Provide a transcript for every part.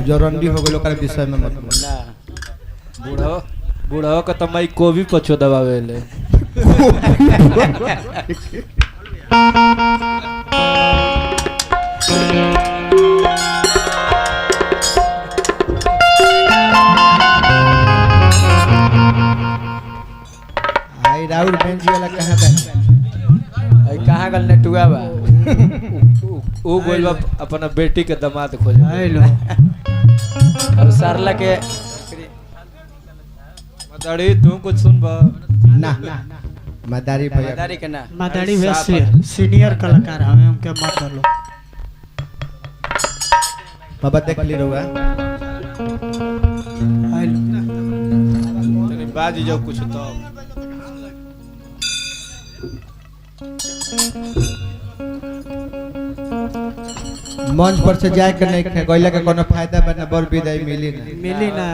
जो रंडी हो गलो कर विषय में मत बोल ना बूढ़ो का तमाई को भी पछो दबावे ले आई राहुल बेंजी वाला कहां बा आई कहां गल नेटुआ बा ओ गोलवा अपना बेटी के दामाद खोज हेलो और सरला के मदारी तू कुछ सुन बा ना मदारी भैया मदारी के ना मदारी वैसे सीनियर कलाकार हमें उनके मत लो बाबा देख ली रहुआ तनी बाजी जाओ कुछ तो मंच पर से जाए के नहीं गइला के कोनो फायदा बना बर विदाई मिली ना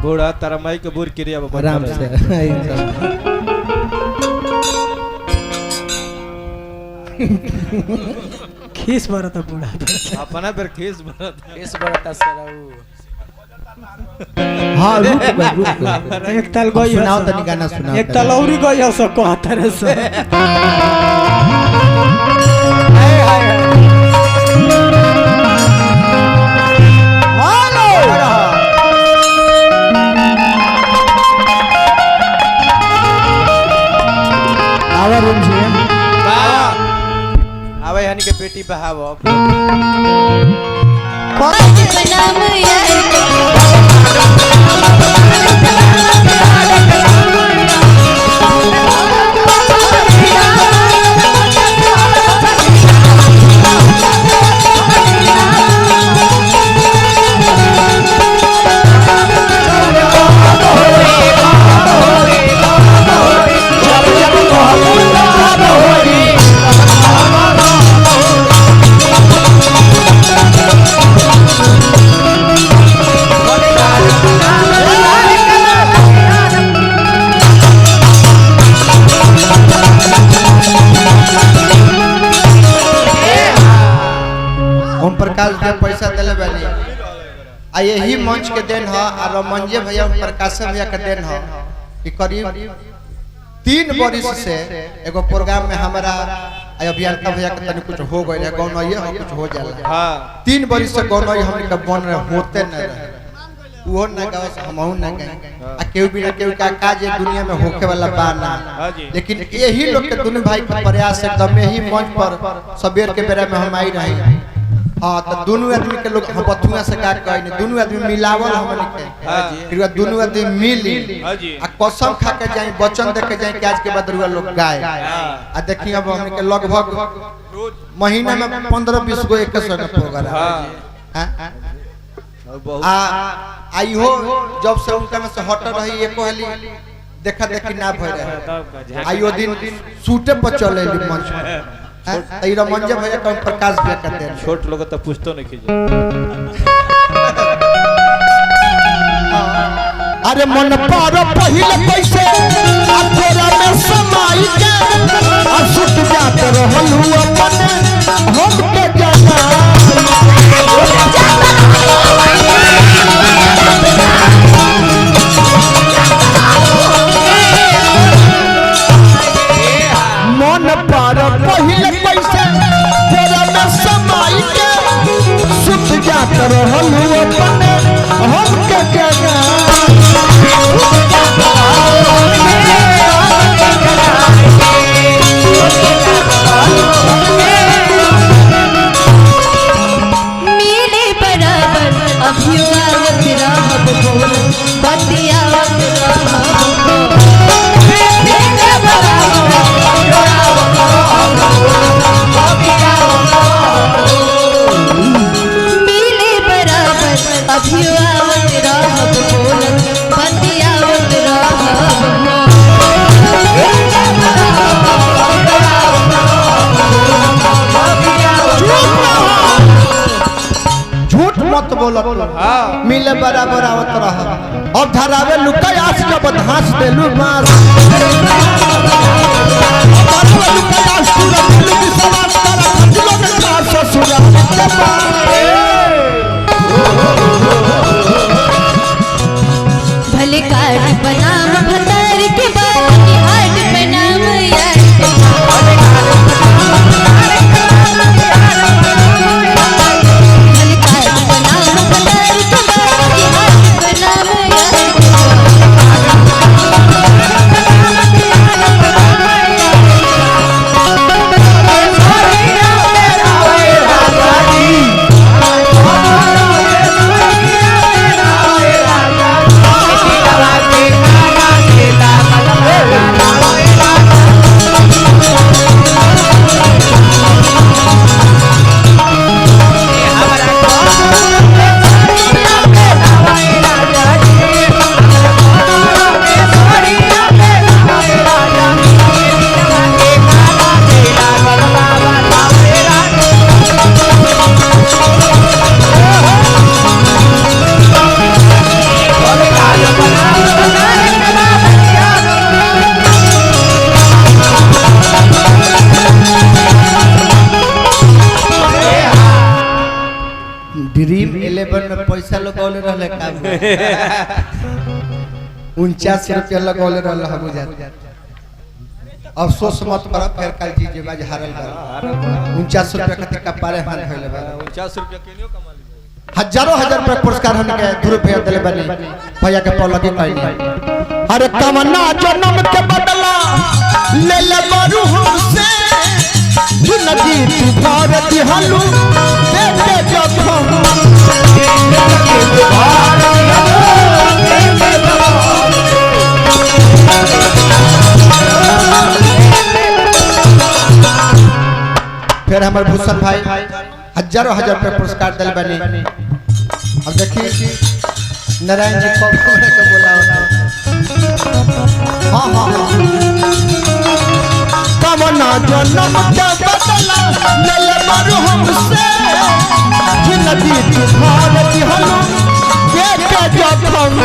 बूढ़ा तारा माई के बूढ़ क्रिया आराम से खीस भरता बूढ़ा अपना पर खीस बरता सराऊ हां रुक एक ताल गई सुनाओ तनी गाना सुनाओ एक ताल औरी गई सब कहतर से आवे हनी के बेटी बहाव प्रकाश के पैसा दिले बानी आ यही मंच के देन है और मंजे भैया प्रकाश भैया के देन है कि करीब 3 बरिस से एगो प्रोग्राम में हमारा अभियंता भैया के तनी कुछ हो गइल है गौनइए हो कुछ हो जाला हां 3 बरिस से गौनइ हमनी के बन होते न रहे वो ना गाओ हमहु ना गए आ केहू भी ना केहू का काज दुनिया में होखे वाला बा ना लेकिन यही लोग के दुनु भाई के प्रयास एकदम यही मंच पर सबेर के बेरा में हम आई रही हां तो दोनों आदमी के लोग बथुआ से का कहने दोनों आदमी मिलावल हमनी के हां जी फिर दोनों आदमी मिली हां जी आ कसम खा के जाई वचन दे के जाई कि आज के बाद रुआ लोग गाए आ देखिए अब हमनी के लगभग महीना में 15-20 गो 100 का प्रोग्राम हां आ आई हो जब से उनका में से हट रही एको हली देखा देखी ना भय रहे आइयो दिन सूटे पर चले मंच पर तेरा मंजे भैया का प्रकाश भी करते हैं छोट लोग तो पूछतो नहीं कीजिए अरे मन पर पहिले कैसे तोरा में समाई के असुत जात रहलू अपन हम के जाना मन पर पहिले कैसे तोरा में समाई के सुत जात रहलू अपन हम के जाना मिले बराबर अभियावत रहब बोल बतियावत रहब मिले बराबर अभियावत रहब बोल बतियावत झूठ मत बोलत मिले बराबर आवत रह अब धरावे लुकायास जब धांस देलु मास लुकायास पूरा दिल विश्वास कर दिलो के ससुरा ड्रीम 11 में पैसा लगौले रहले का 49 रुपया लगौले रहले हम बुझा अफसोस मत कर फिर कल जी जे बाज हारल बा 49 रुपया खातिर कपारे हाथ होले बा 49 रुपया केनियो कमा ली हजारों हजार रुपया पुरस्कार हमके ₹2 दिले बनी भैया के पौलगी कहनी अरे कमना जन्म के बदला ले ले मारू हमसे जिंदगी तू भारत हलू दे दे जखम फिर हमारे भूषण भाई हजारों हजार रुपया पुरस्कार दिल बने अब देखिए नारायण जी को बोला हाँ हाँ कमना जन्म के बदला ले ले मारू हमसे जिंदगी तू भारत हलू दे दे जखम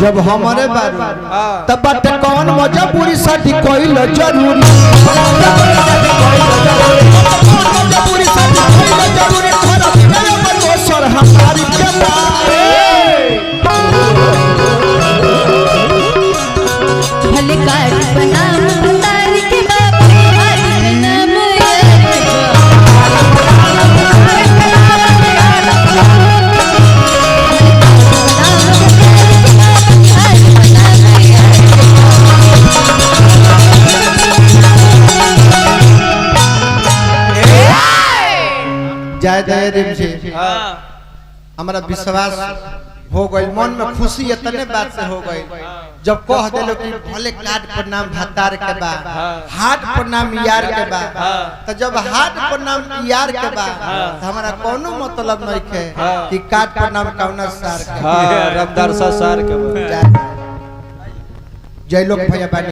जब हमारे बारू तब बात कौन मजबूरी साथी कोई लो जरूरी मजबूरी साथी कोई लो जरूरी थोड़ा मेरे मन को सर हमारी के भले कार्ड बना तार के बाप हर नाम जय जय रिम जी हमारा विश्वास हो गई मन में खुशी इतने बात से हो गई जब कह दिलो कि भले कार्ड पर नाम भतार के बा हाथ पर नाम यार के बा तो जब हाथ पर नाम यार के बा तो हमारा कोनो मतलब नहीं है कि कार्ड पर नाम कौना सार के रमदार सार के जय लोग भैया